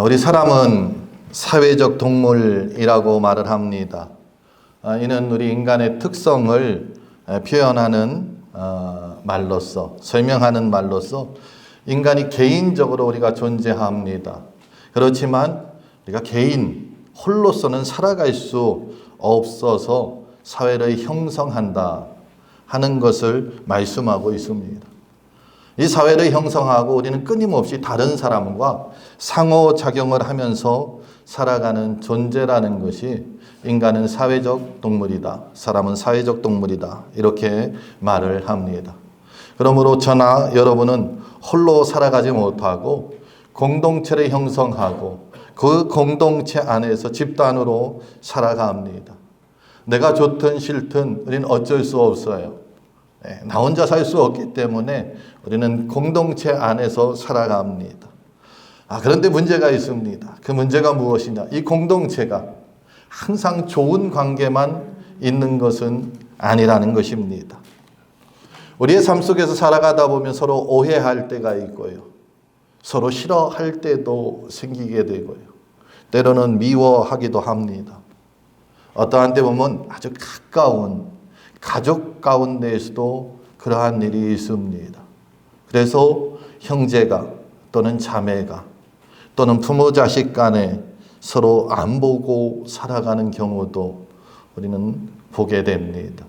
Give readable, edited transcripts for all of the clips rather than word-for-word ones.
우리 사람은 사회적 동물이라고 말을 합니다. 이는 우리 인간의 특성을 표현하는 말로서, 설명하는 말로서 인간이 개인적으로 우리가 존재합니다. 그렇지만 우리가 개인 홀로서는 살아갈 수 없어서 사회를 형성한다 하는 것을 말씀하고 있습니다. 이 사회를 형성하고 우리는 끊임없이 다른 사람과 상호작용을 하면서 살아가는 존재라는 것이 인간은 사회적 동물이다. 사람은 사회적 동물이다. 이렇게 말을 합니다. 그러므로 저나 여러분은 홀로 살아가지 못하고 공동체를 형성하고 그 공동체 안에서 집단으로 살아갑니다. 내가 좋든 싫든 우리는 어쩔 수 없어요. 나 혼자 살 수 없기 때문에 우리는 공동체 안에서 살아갑니다. 그런데 문제가 있습니다. 그 문제가 무엇이냐? 이 공동체가 항상 좋은 관계만 있는 것은 아니라는 것입니다. 우리의 삶 속에서 살아가다 보면 서로 오해할 때가 있고요. 서로 싫어할 때도 생기게 되고요. 때로는 미워하기도 합니다. 어떠한 때 보면 아주 가까운 가족 가운데에서도 그러한 일이 있습니다. 그래서 형제가 또는 자매가 또는 부모 자식 간에 서로 안 보고 살아가는 경우도 우리는 보게 됩니다.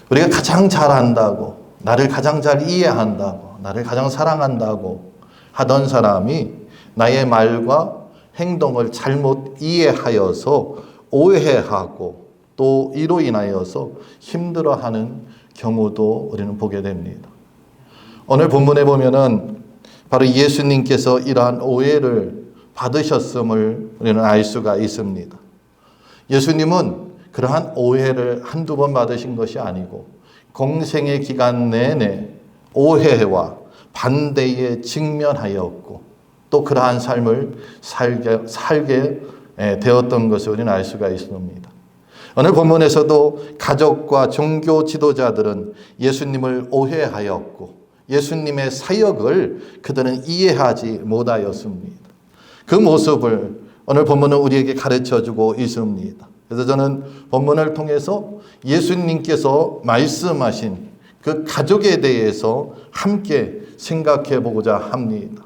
우리가 가장 잘 안다고, 나를 가장 잘 이해한다고, 나를 가장 사랑한다고 하던 사람이 나의 말과 행동을 잘못 이해하여서 오해하고 또 이로 인하여서 힘들어하는 경우도 우리는 보게 됩니다. 오늘 본문에 보면은 바로 예수님께서 이러한 오해를 받으셨음을 우리는 알 수가 있습니다. 예수님은 그러한 오해를 한두 번 받으신 것이 아니고 공생의 기간 내내 오해와 반대에 직면하였고 또 그러한 삶을 살게 되었던 것을 우리는 알 수가 있습니다. 오늘 본문에서도 가족과 종교 지도자들은 예수님을 오해하였고 예수님의 사역을 그들은 이해하지 못하였습니다. 그 모습을 오늘 본문은 우리에게 가르쳐주고 있습니다. 그래서 저는 본문을 통해서 예수님께서 말씀하신 그 가족에 대해서 함께 생각해 보고자 합니다.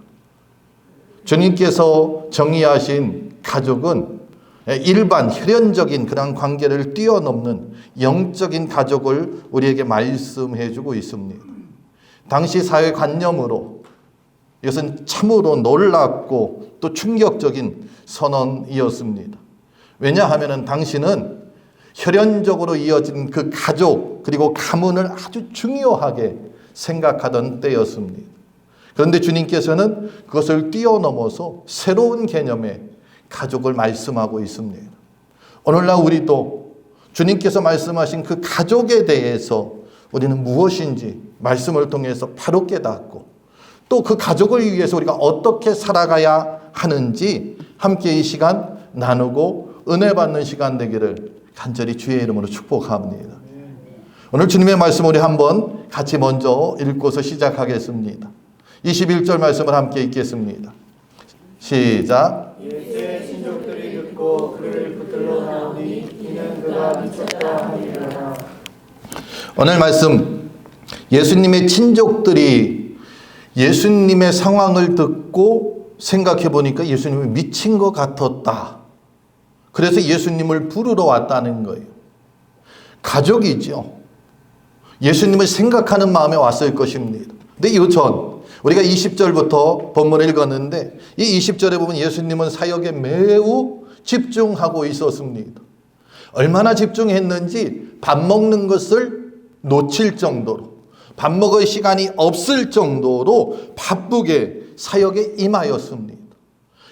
주님께서 정의하신 가족은 일반 혈연적인 그런 관계를 뛰어넘는 영적인 가족을 우리에게 말씀해 주고 있습니다. 당시 사회관념으로 이것은 참으로 놀랍고 또 충격적인 선언이었습니다. 왜냐하면 당시는 혈연적으로 이어진 그 가족 그리고 가문을 아주 중요하게 생각하던 때였습니다. 그런데 주님께서는 그것을 뛰어넘어서 새로운 개념의 가족을 말씀하고 있습니다. 오늘날 우리도 주님께서 말씀하신 그 가족에 대해서 우리는 무엇인지 말씀을 통해서 바로 깨닫고 또 그 가족을 위해서 우리가 어떻게 살아가야 하는지 함께 이 시간 나누고 은혜 받는 시간 되기를 간절히 주의 이름으로 축복합니다. 오늘 주님의 말씀 우리 한번 같이 먼저 읽고서 시작하겠습니다. 21절 말씀을 함께 읽겠습니다. 시작. 예수의 친족들이 듣고 그를 붙들러 나오니 이는 그가 미쳤다 하니라. 오늘 말씀 예수님의 친족들이 예수님의 상황을 듣고 생각해 보니까 예수님이 미친 것 같았다. 그래서 예수님을 부르러 왔다는 거예요. 가족이죠. 예수님을 생각하는 마음에 왔을 것입니다. 근데 이전 우리가 20절부터 본문을 읽었는데 이 20절에 보면 예수님은 사역에 매우 집중하고 있었습니다. 얼마나 집중했는지 밥 먹는 것을 놓칠 정도로 밥 먹을 시간이 없을 정도로 바쁘게 사역에 임하였습니다.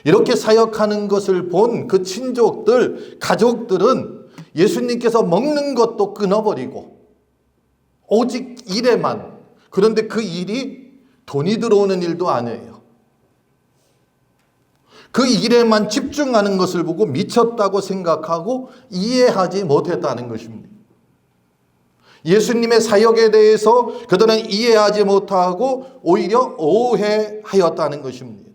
이렇게 사역하는 것을 본 그 친족들, 가족들은 예수님께서 먹는 것도 끊어버리고 오직 일에만, 그런데 그 일이 돈이 들어오는 일도 아니에요. 그 일에만 집중하는 것을 보고 미쳤다고 생각하고 이해하지 못했다는 것입니다. 예수님의 사역에 대해서 그들은 이해하지 못하고 오히려 오해하였다는 것입니다.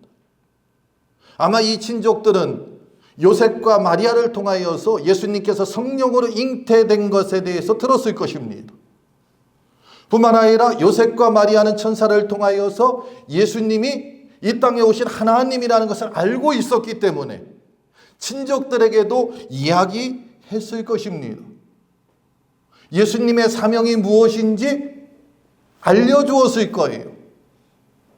아마 이 친족들은 요셉과 마리아를 통하여서 예수님께서 성령으로 잉태된 것에 대해서 들었을 것입니다. 뿐만 아니라 요셉과 마리아는 천사를 통하여서 예수님이 이 땅에 오신 하나님이라는 것을 알고 있었기 때문에 친족들에게도 이야기했을 것입니다. 예수님의 사명이 무엇인지 알려주었을 거예요.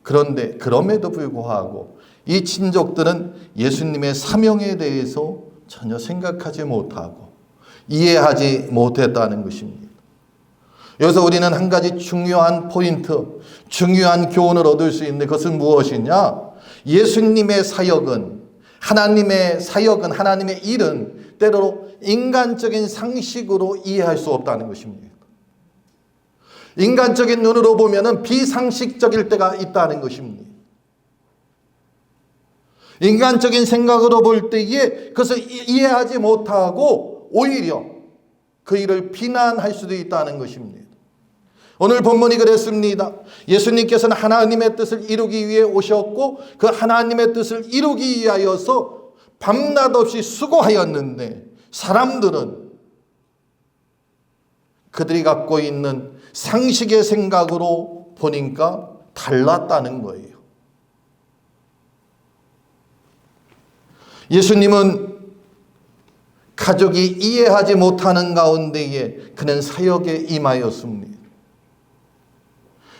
그런데 그럼에도 불구하고 이 친족들은 예수님의 사명에 대해서 전혀 생각하지 못하고 이해하지 못했다는 것입니다. 여기서 우리는 한 가지 중요한 포인트, 중요한 교훈을 얻을 수 있는데 그것은 무엇이냐? 예수님의 사역은, 하나님의 사역은, 하나님의 일은 때로 인간적인 상식으로 이해할 수 없다는 것입니다. 인간적인 눈으로 보면 비상식적일 때가 있다는 것입니다. 인간적인 생각으로 볼 때에 그것을 이해하지 못하고 오히려 그 일을 비난할 수도 있다는 것입니다. 오늘 본문이 그랬습니다. 예수님께서는 하나님의 뜻을 이루기 위해 오셨고 그 하나님의 뜻을 이루기 위하여서 밤낮 없이 수고하였는데 사람들은 그들이 갖고 있는 상식의 생각으로 보니까 달랐다는 거예요. 예수님은 가족이 이해하지 못하는 가운데에 그는 사역에 임하였습니다.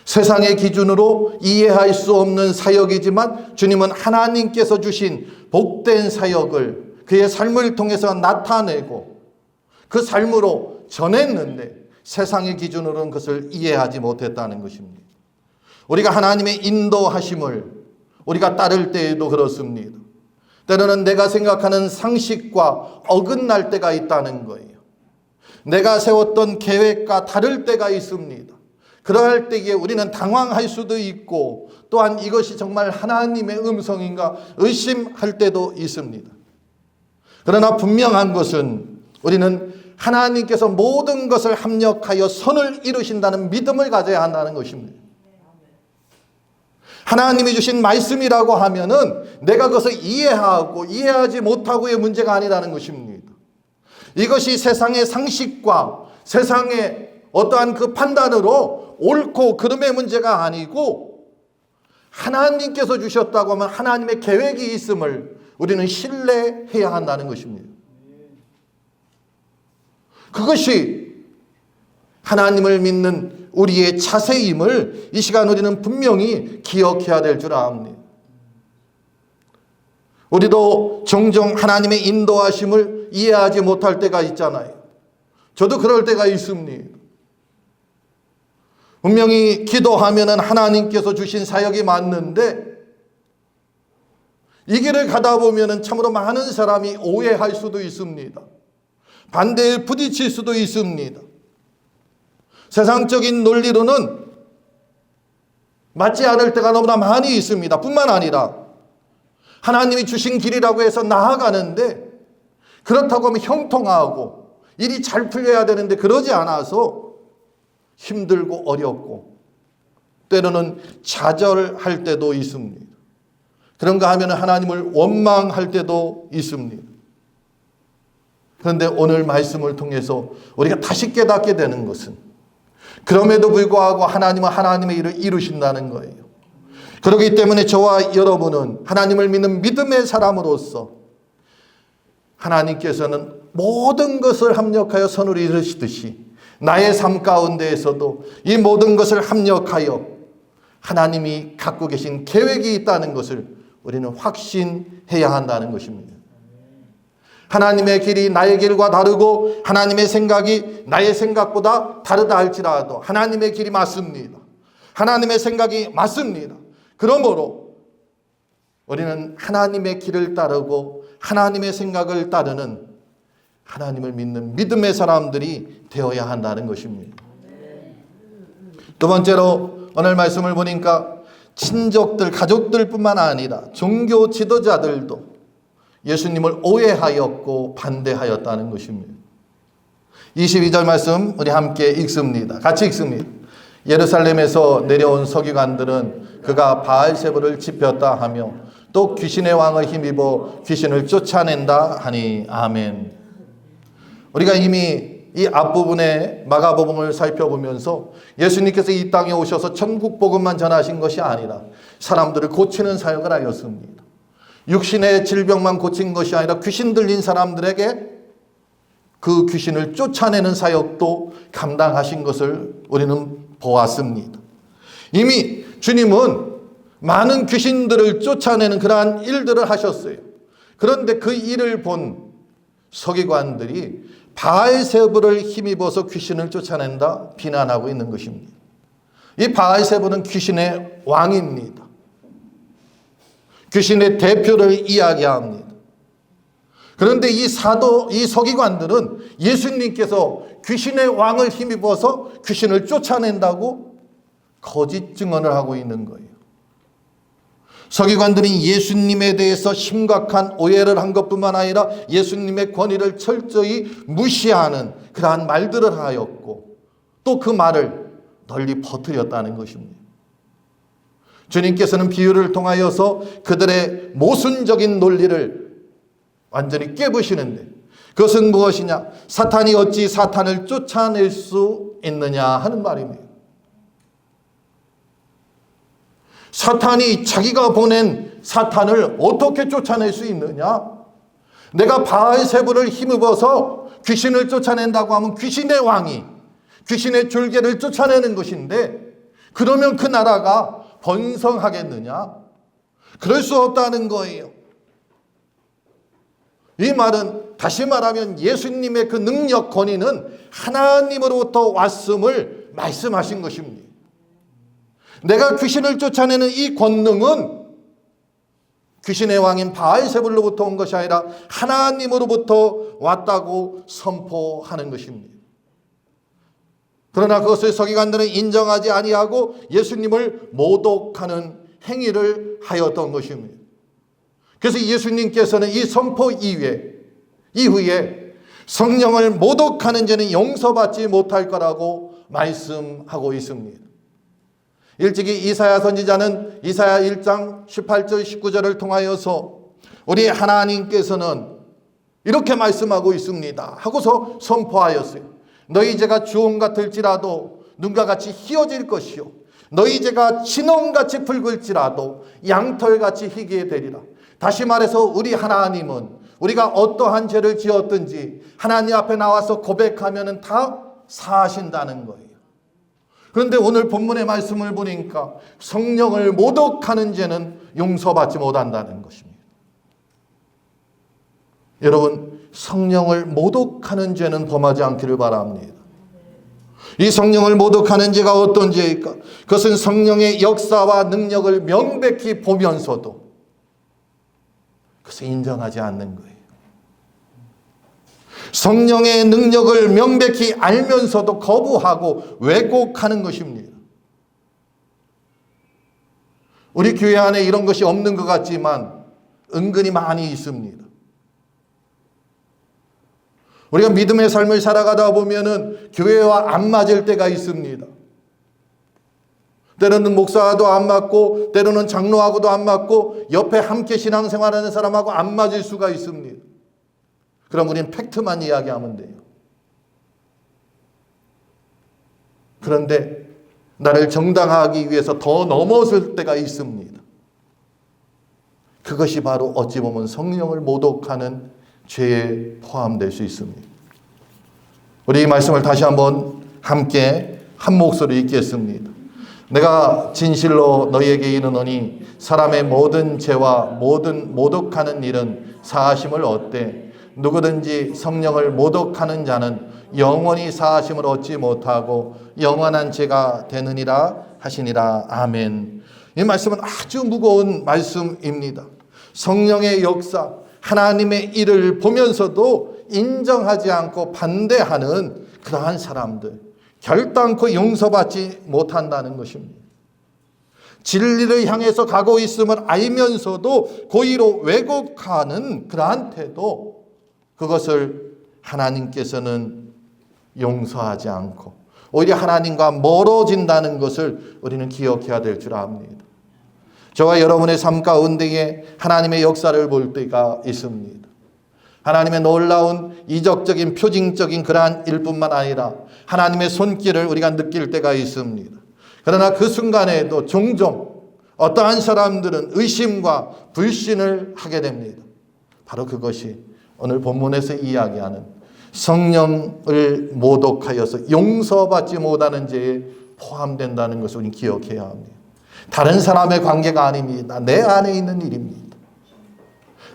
세상의 기준으로 이해할 수 없는 사역이지만 주님은 하나님께서 주신 복된 사역을 그의 삶을 통해서 나타내고 그 삶으로 전했는데 세상의 기준으로는 그것을 이해하지 못했다는 것입니다. 우리가 하나님의 인도하심을 우리가 따를 때에도 그렇습니다. 때로는 내가 생각하는 상식과 어긋날 때가 있다는 거예요. 내가 세웠던 계획과 다를 때가 있습니다. 그러할 때에 우리는 당황할 수도 있고 또한 이것이 정말 하나님의 음성인가 의심할 때도 있습니다. 그러나 분명한 것은 우리는 하나님께서 모든 것을 합력하여 선을 이루신다는 믿음을 가져야 한다는 것입니다. 하나님이 주신 말씀이라고 하면은 내가 그것을 이해하고 이해하지 못하고의 문제가 아니라는 것입니다. 이것이 세상의 상식과 세상의 어떠한 그 판단으로 옳고 그름의 문제가 아니고 하나님께서 주셨다고 하면 하나님의 계획이 있음을 우리는 신뢰해야 한다는 것입니다. 그것이 하나님을 믿는 우리의 자세임을 이 시간 우리는 분명히 기억해야 될 줄 압니다. 우리도 종종 하나님의 인도하심을 이해하지 못할 때가 있잖아요. 저도 그럴 때가 있습니다. 분명히 기도하면은 하나님께서 주신 사역이 맞는데 이 길을 가다 보면은 참으로 많은 사람이 오해할 수도 있습니다. 반대에 부딪힐 수도 있습니다. 세상적인 논리로는 맞지 않을 때가 너무나 많이 있습니다. 뿐만 아니라 하나님이 주신 길이라고 해서 나아가는데 그렇다고 하면 형통하고 일이 잘 풀려야 되는데 그러지 않아서 힘들고 어렵고 때로는 좌절할 때도 있습니다. 그런가 하면 하나님을 원망할 때도 있습니다. 그런데 오늘 말씀을 통해서 우리가 다시 깨닫게 되는 것은 그럼에도 불구하고 하나님은 하나님의 일을 이루신다는 거예요. 그렇기 때문에 저와 여러분은 하나님을 믿는 믿음의 사람으로서 하나님께서는 모든 것을 합력하여 선을 이루시듯이 나의 삶 가운데에서도 이 모든 것을 합력하여 하나님이 갖고 계신 계획이 있다는 것을 우리는 확신해야 한다는 것입니다. 하나님의 길이 나의 길과 다르고 하나님의 생각이 나의 생각보다 다르다 할지라도 하나님의 길이 맞습니다. 하나님의 생각이 맞습니다. 그러므로 우리는 하나님의 길을 따르고 하나님의 생각을 따르는 하나님을 믿는 믿음의 사람들이 되어야 한다는 것입니다. 두 번째로 오늘 말씀을 보니까 친족들, 가족들뿐만 아니라 종교 지도자들도 예수님을 오해하였고 반대하였다는 것입니다. 22절 말씀 우리 함께 읽습니다. 같이 읽습니다. 예루살렘에서 내려온 서기관들은 그가 바알세불을 지폈다 하며 또 귀신의 왕을 힘입어 귀신을 쫓아낸다 하니 아멘. 우리가 이미 이 앞부분에 마가복음을 살펴보면서 예수님께서 이 땅에 오셔서 천국 복음만 전하신 것이 아니라 사람들을 고치는 사역을 하였습니다. 육신의 질병만 고친 것이 아니라 귀신 들린 사람들에게 그 귀신을 쫓아내는 사역도 감당하신 것을 우리는 보았습니다. 이미 주님은 많은 귀신들을 쫓아내는 그러한 일들을 하셨어요. 그런데 그 일을 본 서기관들이 바알세부를 힘입어서 귀신을 쫓아낸다 비난하고 있는 것입니다. 이 바알세부는 귀신의 왕입니다. 귀신의 대표를 이야기합니다. 그런데 이 서기관들은 예수님께서 귀신의 왕을 힘입어서 귀신을 쫓아낸다고 거짓 증언을 하고 있는 거예요. 서기관들이 예수님에 대해서 심각한 오해를 한 것뿐만 아니라 예수님의 권위를 철저히 무시하는 그러한 말들을 하였고 또 그 말을 널리 퍼뜨렸다는 것입니다. 주님께서는 비유를 통하여서 그들의 모순적인 논리를 완전히 깨부시는데 그것은 무엇이냐? 사탄이 어찌 사탄을 쫓아낼 수 있느냐 하는 말입니다. 사탄이 자기가 보낸 사탄을 어떻게 쫓아낼 수 있느냐? 내가 바알세부를 힘입어서 귀신을 쫓아낸다고 하면 귀신의 왕이 귀신의 졸개를 쫓아내는 것인데 그러면 그 나라가 번성하겠느냐? 그럴 수 없다는 거예요. 이 말은 다시 말하면 예수님의 그 능력 권위는 하나님으로부터 왔음을 말씀하신 것입니다. 내가 귀신을 쫓아내는 이 권능은 귀신의 왕인 바알세불로부터 온 것이 아니라 하나님으로부터 왔다고 선포하는 것입니다. 그러나 그것을 서기관들은 인정하지 아니하고 예수님을 모독하는 행위를 하였던 것입니다. 그래서 예수님께서는 이 선포 이후에 성령을 모독하는 자는 용서받지 못할 거라고 말씀하고 있습니다. 일찍이 이사야 선지자는 이사야 1장 18절 19절을 통하여서 우리 하나님께서는 이렇게 말씀하고 있습니다 하고서 선포하였어요. 너희 죄가 주홍 같을지라도 눈과 같이 희어질 것이요 너희 죄가 진홍같이 붉을지라도 양털같이 희게 되리라. 다시 말해서 우리 하나님은 우리가 어떠한 죄를 지었든지 하나님 앞에 나와서 고백하면 다 사하신다는 거예요. 그런데 오늘 본문의 말씀을 보니까 성령을 모독하는 죄는 용서받지 못한다는 것입니다. 여러분, 성령을 모독하는 죄는 범하지 않기를 바랍니다. 이 성령을 모독하는 죄가 어떤 죄일까? 그것은 성령의 역사와 능력을 명백히 보면서도 그것을 인정하지 않는 거예요. 성령의 능력을 명백히 알면서도 거부하고 왜곡하는 것입니다. 우리 교회 안에 이런 것이 없는 것 같지만 은근히 많이 있습니다. 우리가 믿음의 삶을 살아가다 보면은 교회와 안 맞을 때가 있습니다. 때로는 목사와도 안 맞고 때로는 장로하고도 안 맞고 옆에 함께 신앙생활하는 사람하고 안 맞을 수가 있습니다. 그럼 우리는 팩트만 이야기하면 돼요. 그런데 나를 정당화하기 위해서 더 넘어설 때가 있습니다. 그것이 바로 어찌 보면 성령을 모독하는 죄에 포함될 수 있습니다. 우리 이 말씀을 다시 한번 함께 한 목소리 읽겠습니다. 내가 진실로 너희에게 이르노니 사람의 모든 죄와 모든 모독하는 일은 사하심을 얻되 누구든지 성령을 모독하는 자는 영원히 사하심을 얻지 못하고 영원한 죄가 되느니라 하시니라. 아멘. 이 말씀은 아주 무거운 말씀입니다. 성령의 역사, 하나님의 일을 보면서도 인정하지 않고 반대하는 그러한 사람들, 결단코 용서받지 못한다는 것입니다. 진리를 향해서 가고 있음을 알면서도 고의로 왜곡하는 그러한 태도, 그것을 하나님께서는 용서하지 않고 오히려 하나님과 멀어진다는 것을 우리는 기억해야 될 줄 압니다. 저와 여러분의 삶 가운데에 하나님의 역사를 볼 때가 있습니다. 하나님의 놀라운 이적적인 표징적인 그러한 일뿐만 아니라 하나님의 손길을 우리가 느낄 때가 있습니다. 그러나 그 순간에도 종종 어떠한 사람들은 의심과 불신을 하게 됩니다. 바로 그것이 오늘 본문에서 이야기하는 성령을 모독하여서 용서받지 못하는 죄에 포함된다는 것을 우리는 기억해야 합니다. 다른 사람의 관계가 아닙니다. 내 안에 있는 일입니다.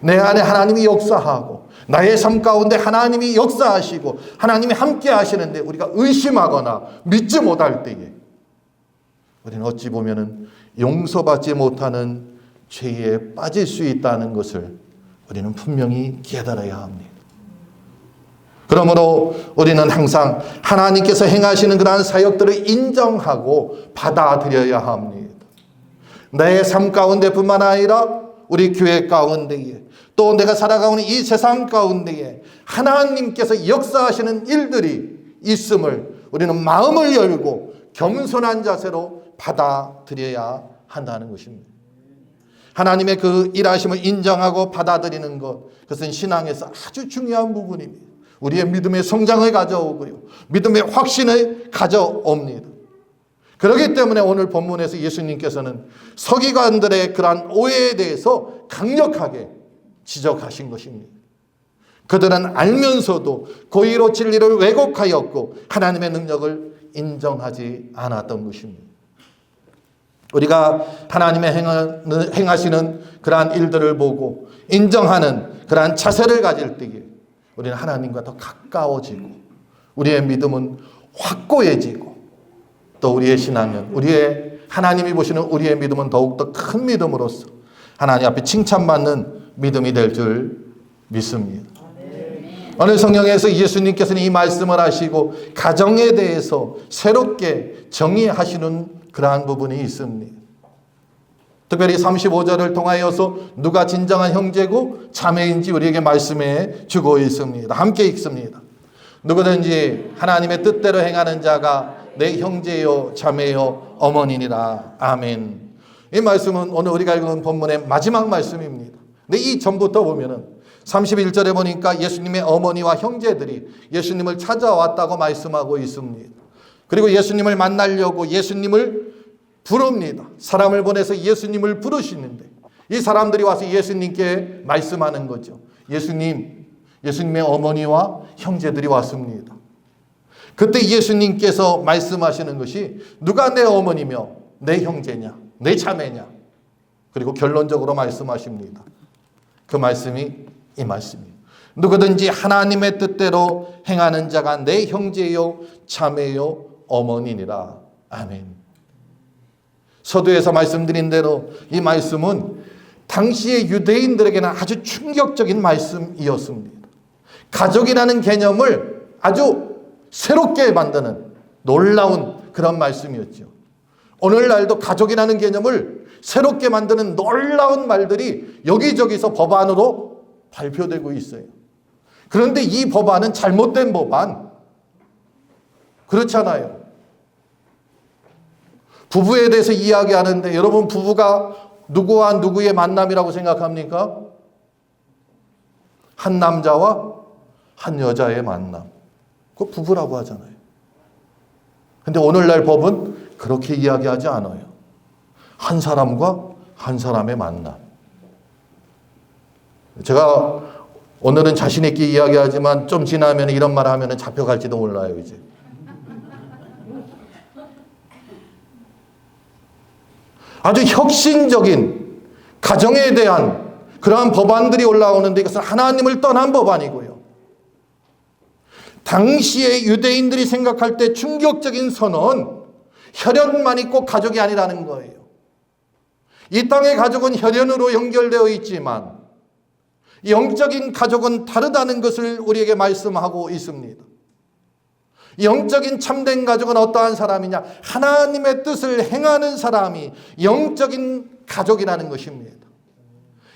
내 안에 하나님이 역사하고 나의 삶 가운데 하나님이 역사하시고 하나님이 함께 하시는데 우리가 의심하거나 믿지 못할 때에 우리는 어찌 보면은 용서받지 못하는 죄에 빠질 수 있다는 것을 우리는 분명히 깨달아야 합니다. 그러므로 우리는 항상 하나님께서 행하시는 그러한 사역들을 인정하고 받아들여야 합니다. 내 삶 가운데뿐만 아니라 우리 교회 가운데에 또 내가 살아가는 이 세상 가운데에 하나님께서 역사하시는 일들이 있음을 우리는 마음을 열고 겸손한 자세로 받아들여야 한다는 것입니다. 하나님의 그 일하심을 인정하고 받아들이는 것, 그것은 신앙에서 아주 중요한 부분입니다. 우리의 믿음의 성장을 가져오고요, 믿음의 확신을 가져옵니다. 그렇기 때문에 오늘 본문에서 예수님께서는 서기관들의 그러한 오해에 대해서 강력하게 지적하신 것입니다. 그들은 알면서도 고의로 진리를 왜곡하였고 하나님의 능력을 인정하지 않았던 것입니다. 우리가 하나님의 행하시는 그러한 일들을 보고 인정하는 그러한 자세를 가질 때에 우리는 하나님과 더 가까워지고 우리의 믿음은 확고해지고 또 우리의 신앙은 하나님이 보시는 우리의 믿음은 더욱더 큰 믿음으로서 하나님 앞에 칭찬받는 믿음이 될 줄 믿습니다. 오늘 성경에서 예수님께서는 이 말씀을 하시고 가정에 대해서 새롭게 정의하시는 그러한 부분이 있습니다. 특별히 35절을 통하여서 누가 진정한 형제고 자매인지 우리에게 말씀해 주고 있습니다. 함께 읽습니다. 누구든지 하나님의 뜻대로 행하는 자가 내 형제요 자매요 어머니니라. 아멘. 이 말씀은 오늘 우리가 읽은 본문의 마지막 말씀입니다. 근데 이 전부터 보면은 31절에 보니까 예수님의 어머니와 형제들이 예수님을 찾아왔다고 말씀하고 있습니다. 그리고 예수님을 만나려고 예수님을 부릅니다. 사람을 보내서 예수님을 부르시는데 이 사람들이 와서 예수님께 말씀하는 거죠. 예수님의 어머니와 형제들이 왔습니다. 그때 예수님께서 말씀하시는 것이 누가 내 어머니며 내 형제냐, 내 자매냐. 그리고 결론적으로 말씀하십니다. 그 말씀이 이 말씀이에요. 누구든지 하나님의 뜻대로 행하는 자가 내 형제요 자매요 어머니니라. 아멘. 서두에서 말씀드린 대로 이 말씀은 당시의 유대인들에게는 아주 충격적인 말씀이었습니다. 가족이라는 개념을 아주 새롭게 만드는 놀라운 그런 말씀이었죠. 오늘날도 가족이라는 개념을 새롭게 만드는 놀라운 말들이 여기저기서 법안으로 발표되고 있어요. 그런데 이 법안은 잘못된 법안. 그렇잖아요. 부부에 대해서 이야기하는데 여러분 부부가 누구와 누구의 만남이라고 생각합니까? 한 남자와 한 여자의 만남. 그거 부부라고 하잖아요. 근데 오늘날 법은 그렇게 이야기하지 않아요. 한 사람과 한 사람의 만남. 제가 오늘은 자신 있게 이야기하지만 좀 지나면 이런 말 하면 잡혀갈지도 몰라요, 이제. 아주 혁신적인 가정에 대한 그러한 법안들이 올라오는데 이것은 하나님을 떠난 법안이고요. 당시에 유대인들이 생각할 때 충격적인 선언, 혈연만 있고 가족이 아니라는 거예요. 이 땅의 가족은 혈연으로 연결되어 있지만 영적인 가족은 다르다는 것을 우리에게 말씀하고 있습니다. 영적인 참된 가족은 어떠한 사람이냐? 하나님의 뜻을 행하는 사람이 영적인 가족이라는 것입니다.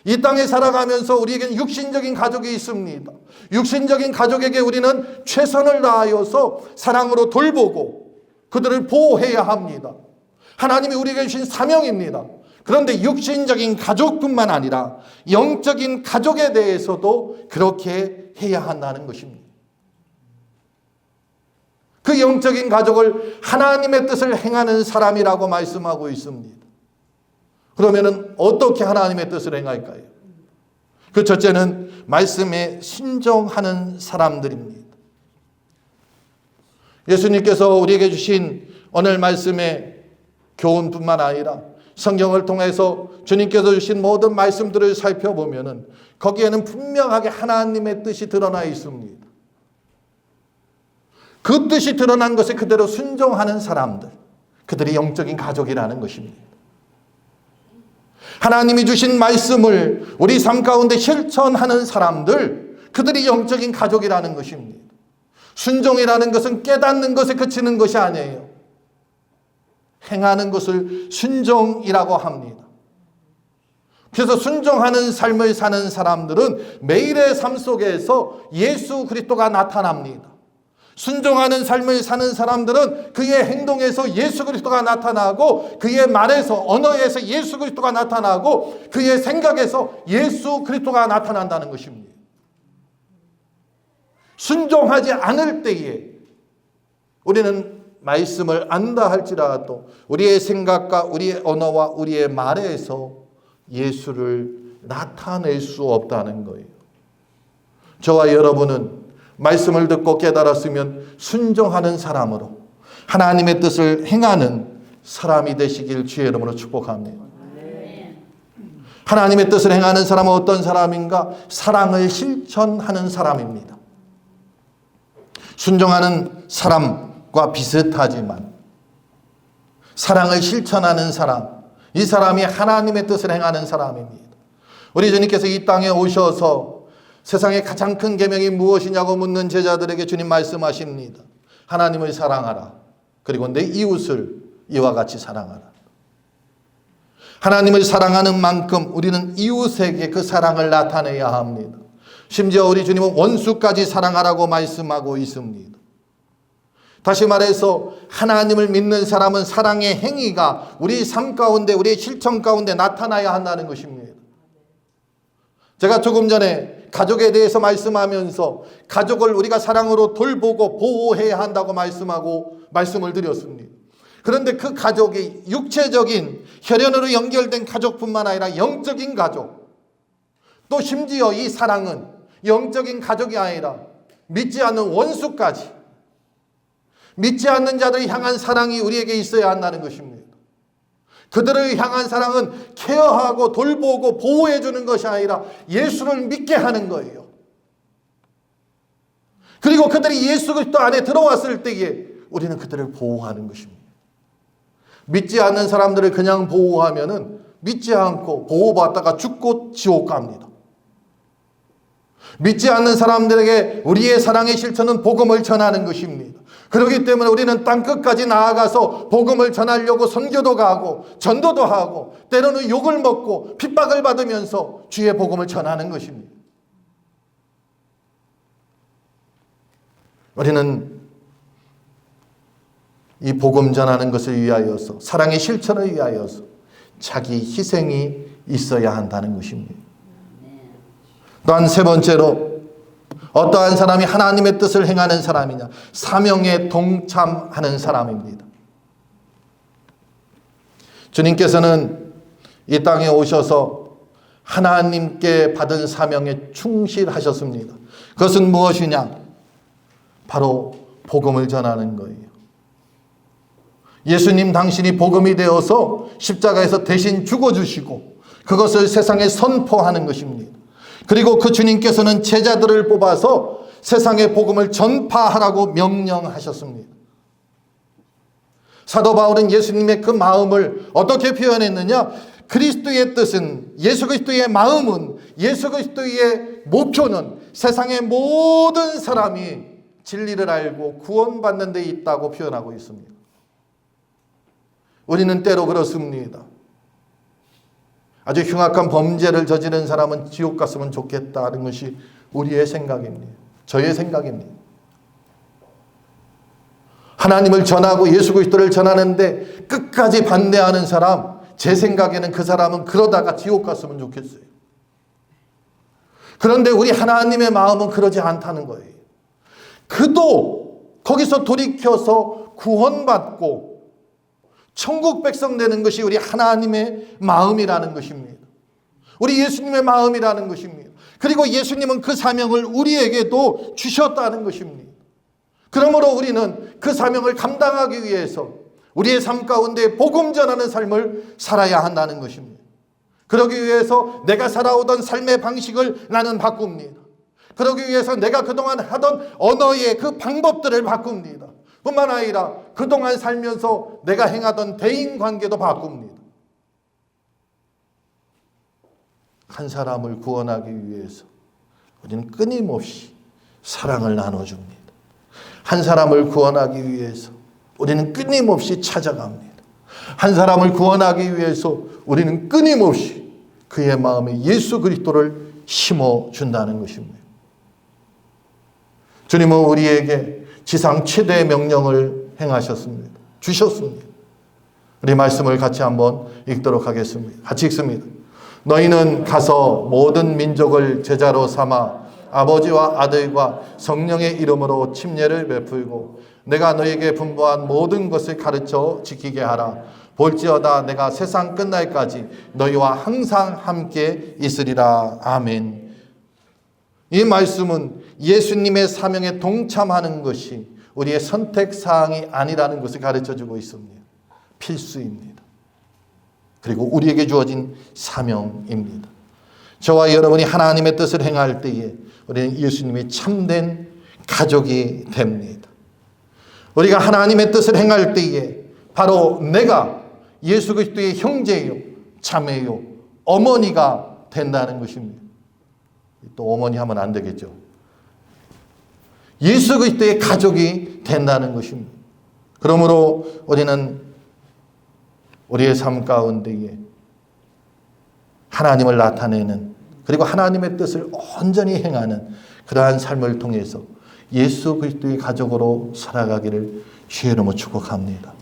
이 땅에 살아가면서 우리에게는 육신적인 가족이 있습니다. 육신적인 가족에게 우리는 최선을 다하여서 사랑으로 돌보고 그들을 보호해야 합니다. 하나님이 우리에게 주신 사명입니다. 그런데 육신적인 가족뿐만 아니라 영적인 가족에 대해서도 그렇게 해야 한다는 것입니다. 그 영적인 가족을 하나님의 뜻을 행하는 사람이라고 말씀하고 있습니다. 그러면은 어떻게 하나님의 뜻을 행할까요? 그 첫째는 말씀에 순종하는 사람들입니다. 예수님께서 우리에게 주신 오늘 말씀의 교훈뿐만 아니라 성경을 통해서 주님께서 주신 모든 말씀들을 살펴보면은 거기에는 분명하게 하나님의 뜻이 드러나 있습니다. 그 뜻이 드러난 것에 그대로 순종하는 사람들, 그들이 영적인 가족이라는 것입니다. 하나님이 주신 말씀을 우리 삶 가운데 실천하는 사람들, 그들이 영적인 가족이라는 것입니다. 순종이라는 것은 깨닫는 것에 그치는 것이 아니에요. 행하는 것을 순종이라고 합니다. 그래서 순종하는 삶을 사는 사람들은 매일의 삶 속에서 예수 그리스도가 나타납니다. 순종하는 삶을 사는 사람들은 그의 행동에서 예수 그리스도가 나타나고, 그의 말에서, 언어에서 예수 그리스도가 나타나고, 그의 생각에서 예수 그리스도가 나타난다는 것입니다. 순종하지 않을 때에 우리는 말씀을 안다 할지라도 우리의 생각과 우리의 언어와 우리의 말에서 예수를 나타낼 수 없다는 거예요. 저와 여러분은 말씀을 듣고 깨달았으면 순종하는 사람으로 하나님의 뜻을 행하는 사람이 되시길 주의 이름으로 축복합니다. 하나님의 뜻을 행하는 사람은 어떤 사람인가? 사랑을 실천하는 사람입니다. 순종하는 사람과 비슷하지만 사랑을 실천하는 사람, 이 사람이 하나님의 뜻을 행하는 사람입니다. 우리 주님께서 이 땅에 오셔서 세상의 가장 큰 계명이 무엇이냐고 묻는 제자들에게 주님 말씀하십니다. 하나님을 사랑하라. 그리고 내 이웃을 이와 같이 사랑하라. 하나님을 사랑하는 만큼 우리는 이웃에게 그 사랑을 나타내야 합니다. 심지어 우리 주님은 원수까지 사랑하라고 말씀하고 있습니다. 다시 말해서 하나님을 믿는 사람은 사랑의 행위가 우리 삶 가운데, 우리의 실천 가운데 나타나야 한다는 것입니다. 제가 조금 전에 가족에 대해서 말씀하면서 가족을 우리가 사랑으로 돌보고 보호해야 한다고 말씀을 드렸습니다. 그런데 그 가족이 육체적인 혈연으로 연결된 가족뿐만 아니라 영적인 가족, 또 심지어 이 사랑은 영적인 가족이 아니라 믿지 않는 원수까지, 믿지 않는 자들을 향한 사랑이 우리에게 있어야 한다는 것입니다. 그들을 향한 사랑은 케어하고 돌보고 보호해 주는 것이 아니라 예수를 믿게 하는 거예요. 그리고 그들이 예수 그리스도 안에 들어왔을 때에 우리는 그들을 보호하는 것입니다. 믿지 않는 사람들을 그냥 보호하면은 믿지 않고 보호받다가 죽고 지옥 갑니다. 믿지 않는 사람들에게 우리의 사랑의 실천은 복음을 전하는 것입니다. 그렇기 때문에 우리는 땅끝까지 나아가서 복음을 전하려고 선교도 가고 전도도 하고 때로는 욕을 먹고 핍박을 받으면서 주의 복음을 전하는 것입니다. 우리는 이 복음 전하는 것을 위하여서, 사랑의 실천을 위하여서 자기 희생이 있어야 한다는 것입니다. 또한 세 번째로 어떠한 사람이 하나님의 뜻을 행하는 사람이냐? 사명에 동참하는 사람입니다. 주님께서는 이 땅에 오셔서 하나님께 받은 사명에 충실하셨습니다. 그것은 무엇이냐? 바로 복음을 전하는 거예요. 예수님 당신이 복음이 되어서 십자가에서 대신 죽어주시고 그것을 세상에 선포하는 것입니다. 그리고 그 주님께서는 제자들을 뽑아서 세상의 복음을 전파하라고 명령하셨습니다. 사도 바울은 예수님의 그 마음을 어떻게 표현했느냐? 그리스도의 뜻은, 예수 그리스도의 마음은, 예수 그리스도의 목표는 세상의 모든 사람이 진리를 알고 구원받는 데 있다고 표현하고 있습니다. 우리는 때로 그렇습니다. 아주 흉악한 범죄를 저지른 사람은 지옥 갔으면 좋겠다는 것이 우리의 생각입니다. 저의 생각입니다. 하나님을 전하고 예수 그리스도를 전하는데 끝까지 반대하는 사람, 제 생각에는 그 사람은 그러다가 지옥 갔으면 좋겠어요. 그런데 우리 하나님의 마음은 그러지 않다는 거예요. 그도 거기서 돌이켜서 구원받고 천국 백성 되는 것이 우리 하나님의 마음이라는 것입니다. 우리 예수님의 마음이라는 것입니다. 그리고 예수님은 그 사명을 우리에게도 주셨다는 것입니다. 그러므로 우리는 그 사명을 감당하기 위해서 우리의 삶 가운데 복음 전하는 삶을 살아야 한다는 것입니다. 그러기 위해서 내가 살아오던 삶의 방식을 나는 바꿉니다. 그러기 위해서 내가 그동안 하던 언어의 그 방법들을 바꿉니다. 뿐만 아니라 그동안 살면서 내가 행하던 대인관계도 바꿉니다. 한 사람을 구원하기 위해서 우리는 끊임없이 사랑을 나눠줍니다. 한 사람을 구원하기 위해서 우리는 끊임없이 찾아갑니다. 한 사람을 구원하기 위해서 우리는 끊임없이 그의 마음에 예수 그리스도를 심어준다는 것입니다. 주님은 우리에게 지상 최대의 명령을 행하셨습니다. 주셨습니다. 우리 말씀을 같이 한번 읽도록 하겠습니다. 같이 읽습니다. 너희는 가서 모든 민족을 제자로 삼아 아버지와 아들과 성령의 이름으로 침례를 베풀고 내가 너희에게 분부한 모든 것을 가르쳐 지키게 하라. 볼지어다 내가 세상 끝날까지 너희와 항상 함께 있으리라. 아멘. 이 말씀은 예수님의 사명에 동참하는 것이 우리의 선택사항이 아니라는 것을 가르쳐주고 있습니다. 필수입니다. 그리고 우리에게 주어진 사명입니다. 저와 여러분이 하나님의 뜻을 행할 때에 우리는 예수님의 참된 가족이 됩니다. 우리가 하나님의 뜻을 행할 때에 바로 내가 예수 그리스도의 형제요, 자매요, 어머니가 된다는 것입니다. 또 어머니 하면 안 되겠죠. 예수 그리스도의 가족이 된다는 것입니다. 그러므로 우리는 우리의 삶 가운데에 하나님을 나타내는 그리고 하나님의 뜻을 온전히 행하는 그러한 삶을 통해서 예수 그리스도의 가족으로 살아가기를 주의 이름으로 축복합니다.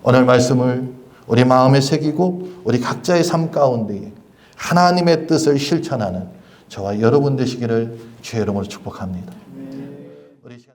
오늘 말씀을 우리 마음에 새기고 우리 각자의 삶 가운데에 하나님의 뜻을 실천하는 저와 여러분 되시기를 주의 이름으로 축복합니다.